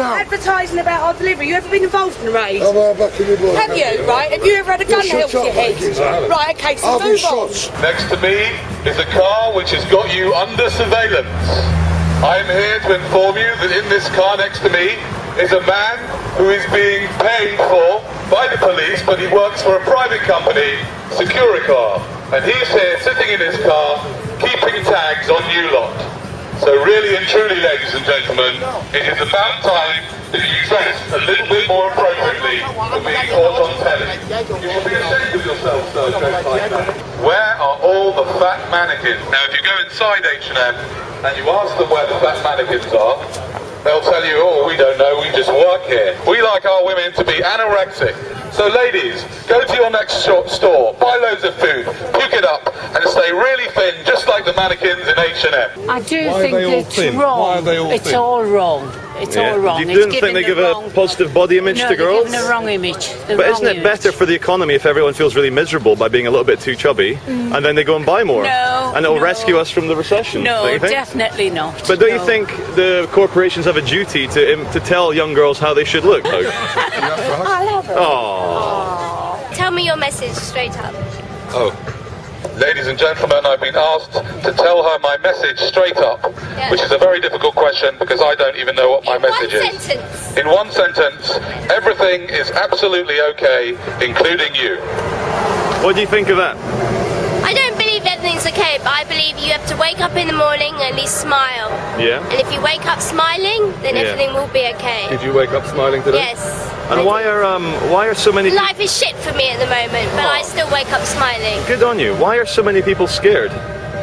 advertising about our delivery. You ever been involved in a raid? I'm back in the blood. Have you? Right? Have you ever had a gun held to your head? Right, okay, so move on. Next to me is a car which has got you under surveillance. I'm here to inform you that in this car next to me is a man who is being paid for by the police, but he works for a private company, Securicar, and he's here sitting in his car keeping tags on you lot. So really and truly, ladies and gentlemen, it is about time that you dress a little bit more appropriately for being caught on telly. You will be ashamed of yourselves, though, dressed like that. Where are all the fat mannequins? Now, if you go inside H&M and you ask them where the fat mannequins are, they'll tell you, oh, we don't know, we just work here. We like our women to be anorexic. So ladies, go to your next store, buy loads of food, puke it up, and stay really thin, just like the mannequins in H&M. I do think it's wrong. Why are they all it's thin? all wrong. It's all wrong. You didn't think they give a positive body image to girls? No, they're giving the wrong image. But isn't it better for the economy if everyone feels really miserable by being a little bit too chubby, and then they go and buy more? No. And it'll rescue us from the recession. No, definitely not. But don't you think the corporations have a duty to tell young girls how they should look? I'll have it. Aww. Tell me your message straight up. Oh. Ladies and gentlemen, I've been asked to tell her my message straight up, which is a very difficult question because I don't even know what my message is. In one sentence, everything is absolutely okay, including you. What do you think of that? I don't believe everything's okay, but I believe you have to wake up in the morning and at least smile. Yeah. And if you wake up smiling, then everything will be okay. Did you wake up smiling today? Yes. And why are so many... Life is shit for me at the moment, but I still wake up smiling. Good on you. Why are so many people scared?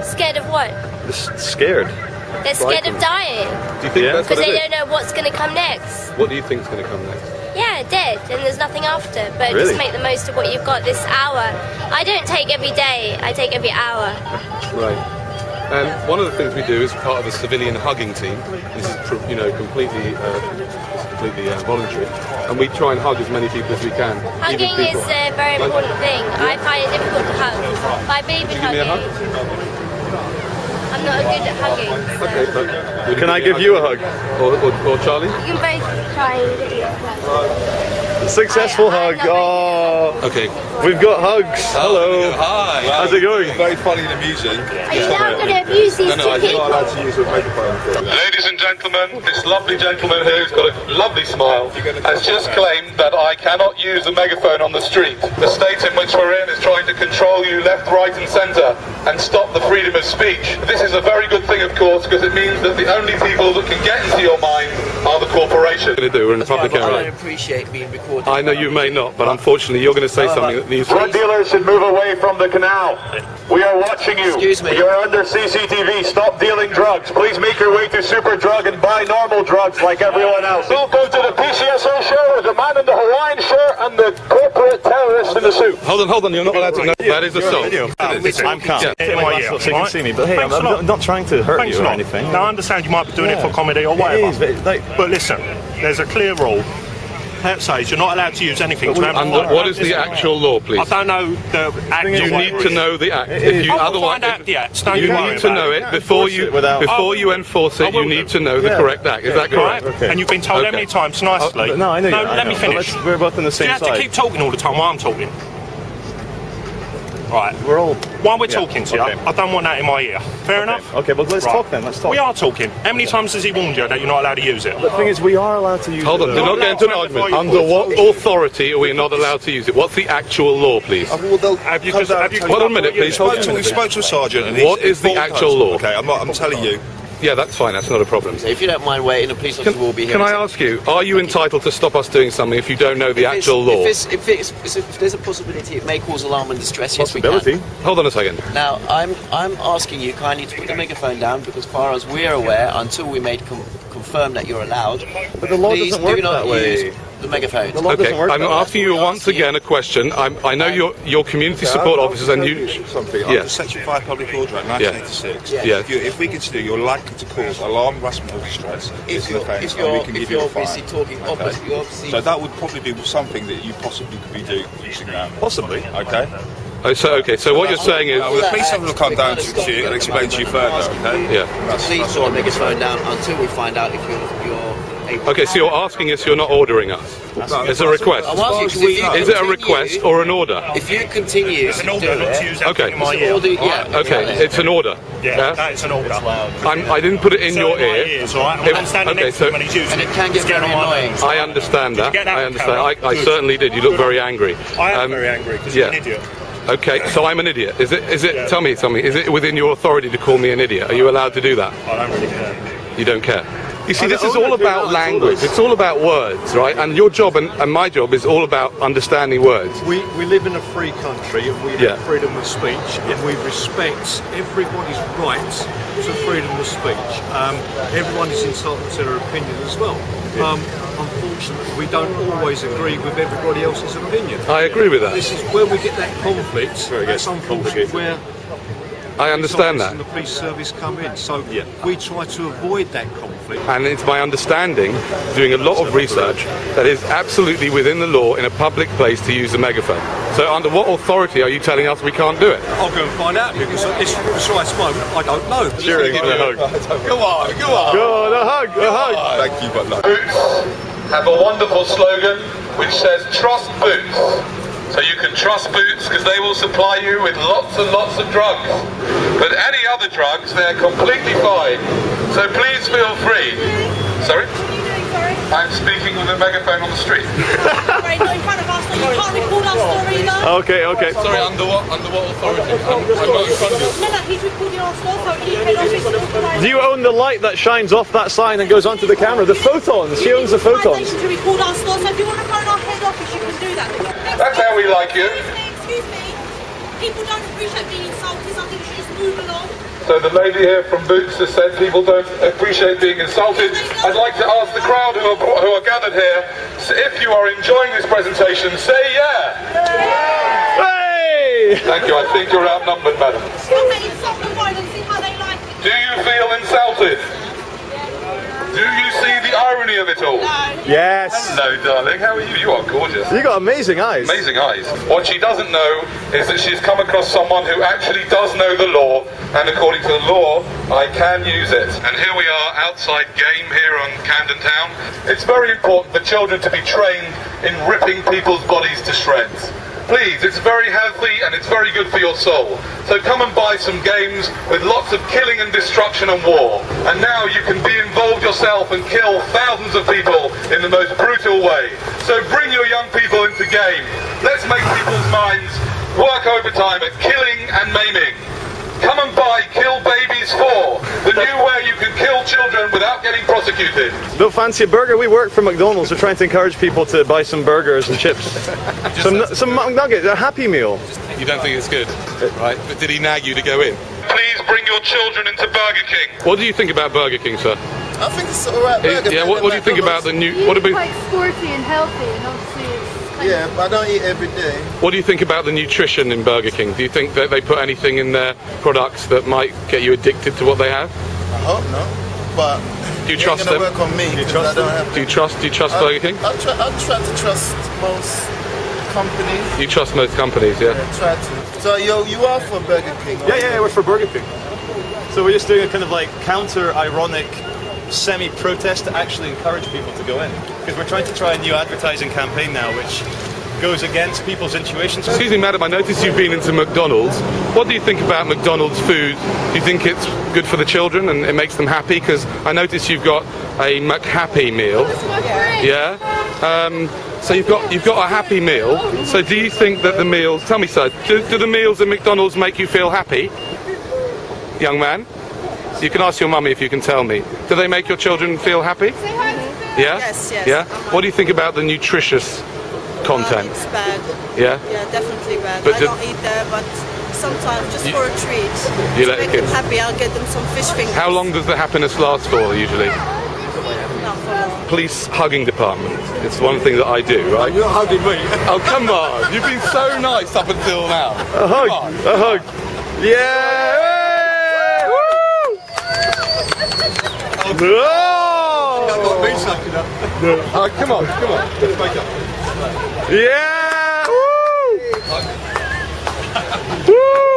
Scared of what? Scared. They're scared of dying. Do you think that's Because what they it is? don't know what's going to come next. What do you think's going to come next? Yeah, dead, and there's nothing after. But Really? just make the most of what you've got this hour. I don't take every day, I take every hour. Right. And one of the things we do is part of a civilian hugging team. This is, completely voluntary, and we try and hug as many people as we can. Hugging is a very important thing. I find it difficult to hug. But I believe in Give me a hugging. hug. I'm not good at hugging. So. Okay, but Can I give you a hug? Or Charlie? You can both try and get you a hug. Successful hug. Oh. Okay. We've got hugs. Hello. Hi. How's it going? Very funny and amusing. Are you now going to abuse these two I'm people? not allowed to use a microphone. Ladies and gentlemen, this lovely gentleman here who's got a lovely smile has just claimed that I cannot use a megaphone on the street. The state in which we're in is trying to control you left, right and centre and stop the freedom of speech. This is a very good thing, of course, because it means that the only people that can get into your mind are the corporation. What are you going to do? We're in a public area. I don't appreciate being recorded. I know you may not, but unfortunately you're going to say something that needs... Drug dealers should move away from the canal. We are watching you. Excuse me. You're under CCTV. Stop dealing drugs. Please make your way to Super Drug and buy normal drugs like everyone else. Don't go to the PCSO show with the man in the Hawaiian shirt and the corporate terrorist in the suit. Hold on, you're not allowed to know. That is assault. I'm calm. Yeah. Take my glasses off so you can see me. But hey, I'm not trying to hurt you or anything. Now, I understand you might be doing it for comedy or whatever. It is, but listen, there's a clear rule that says you're not allowed to use anything to amplify. What is the actual law, please? I don't know the act. You need to know the act. If you find out the act. Don't you worry need to know about it before you enforce it. You need to know the correct act. Is that correct? Okay. And you've been told how many times nicely? No, I know. No, let me finish. We're both on the same side. You have to keep talking all the time while I'm talking. Right. We're all... While we're talking to you, I don't want that in my ear. Fair enough? Okay, but let's talk then. Let's talk. We are talking. How many times has he warned you that you're not allowed to use it? The thing is, we are allowed to use it. Hold on, do not get into an argument. Under what authority are we not allowed to use it? What's the actual law, please? Have you Hold on a minute, please. We spoke to a sergeant. And what is the actual law? Okay, I'm telling you. Yeah, that's fine. That's not a problem. If you don't mind waiting, a police officer will be here. Can I ask you, are you entitled to stop us doing something if you don't know the actual law? If there's a possibility it may cause alarm and distress, yes, we can. Hold on a second. Now, I'm asking you kindly to put the megaphone down because, as far as we're aware, until we made confirm that you're allowed, but the law doesn't work that way. The megaphone. Okay, I'm asking you once again a question. I know you're community support officers and you... Yes. Section 5 Public Order Act 1986. Yeah. If we consider you're likely to cause alarm, harassment or distress, it's an offence and we can give you a fine. So that would probably be something that you possibly could be doing using that. Possibly. Okay. So what you're saying is... the police officer will come down to you and explain to you further, okay? Yeah. Please put the megaphone down until we find out if you're Okay, so you're asking us, you're not ordering us. It's a request. Is it a request or an order? If you continue, It's an order not to use everything in my ear. Okay, it's an order. Yeah, that's an order. I didn't put it in your ear. Ears, all right? I'm standing next to him and he's using and it can get very annoying. I understand that. Did you get that, I understand. Carol? I certainly did. You look very angry. I am very angry because you're an idiot. Okay, so I'm an idiot. Is it? Tell me. Is it within your authority to call me an idiot? Are you allowed to do that? I don't really care. You don't care. You see, this is all about language. It's all about words, right? And your job and my job is all about understanding words. We live in a free country and we have freedom of speech and we respect everybody's right to freedom of speech. Everyone is entitled to their opinion as well. Unfortunately, we don't always agree with everybody else's opinion. I agree with that. This is where we get that conflict. That's unfortunately where I understand that. And the police service come in, so we try to avoid that conflict. And it's my understanding, doing a lot of research, that is absolutely within the law in a public place to use a megaphone. So under what authority are you telling us we can't do it? I'll go and find out because at this precise moment I don't know. Cheering for the hug. Go on, go on. Go on, a hug, a hug. Thank you, but no. Boots have a wonderful slogan which says "Trust Boots." So you can trust Boots because they will supply you with lots and lots of drugs. But any other drugs, they're completely fine. So please feel free. Sorry? I'm speaking with a megaphone on the street. Sorry, not in front of us, so you can't record our story either. Okay. Sorry, under what authority? I'm not in front of you. No, he's recording our story, so he head office is authorised. Do you own the light that shines off that sign and goes onto the camera? The photons. She owns the photons. To record our story, so if you want to phone our head office, you can do that. That's how we like you. Excuse me. People don't appreciate being insulted, so I think you should just move along. So the lady here from Boots has said people don't appreciate being insulted. I'd like to ask the crowd who are gathered here, if you are enjoying this presentation, say yeah. Hey! Thank you. I think you're outnumbered, madam. Stop that insult and violence, see how they like it. Do you feel insulted? Do you see the irony of it all? Yes. Hello, darling. How are you? You are gorgeous. You got amazing eyes. Amazing eyes. What she doesn't know is that she's come across someone who actually does know the law, and according to the law, I can use it. And here we are outside game here on Camden Town. It's very important for children to be trained in ripping people's bodies to shreds. Please, it's very healthy and it's very good for your soul. So come and buy some games with lots of killing and destruction and war. And now you can be involved yourself and kill thousands of people in the most brutal way. So bring your young people into game. Let's make people's minds work overtime at killing and maiming. Come and buy Kill Babies 4, the new way you can kill children without getting prosecuted. Don't fancy a burger? We work for McDonald's. We're trying to encourage people to buy some burgers and chips. some McNuggets, a Happy Meal. You don't think it's good, right? But did he nag you to go in? Please bring your children into Burger King. What do you think about Burger King, sir? I think it's alright burger. Yeah, what do you think about the new... What about... Quite sporty and healthy, and obviously it's yeah, but I don't eat every day. What do you think about the nutrition in Burger King? Do you think that they put anything in their products that might get you addicted to what they have? I hope not, but do you trust them? Work on me. Do you trust them? Do you trust Burger King? I try to trust most companies. You trust most companies, yeah? Yeah, try to. So you are for Burger King? Yeah, we're for Burger King. So we're just doing a kind of like counter-ironic semi-protest to actually encourage people to go in. Because we're trying to try a new advertising campaign now which goes against people's intuitions. Excuse me, madam, I noticed you've been into McDonald's. What do you think about McDonald's food? Do you think it's good for the children and it makes them happy? Because I noticed you've got a McHappy meal. Yeah? So you've got a Happy Meal. So do you think that the meals... Tell me, sir, do the meals at McDonald's make you feel happy? Young man? You can ask your mummy if you can tell me. Do they make your children feel happy? Yeah? Yes. Yeah? What do you think about the nutritious content? It's bad. Yeah? Yeah, definitely bad. But I don't eat there, but sometimes just for a treat. You to let make the kids them happy, I'll get them some fish fingers. How long does the happiness last for, usually? Not for long. Police hugging department. It's one thing that I do, right? You're not hugging me. Oh, come on. You've been so nice up until now. A hug. A hug. Yeah! Oh! Come on. Let's make up. Yeah! Woo! Woo!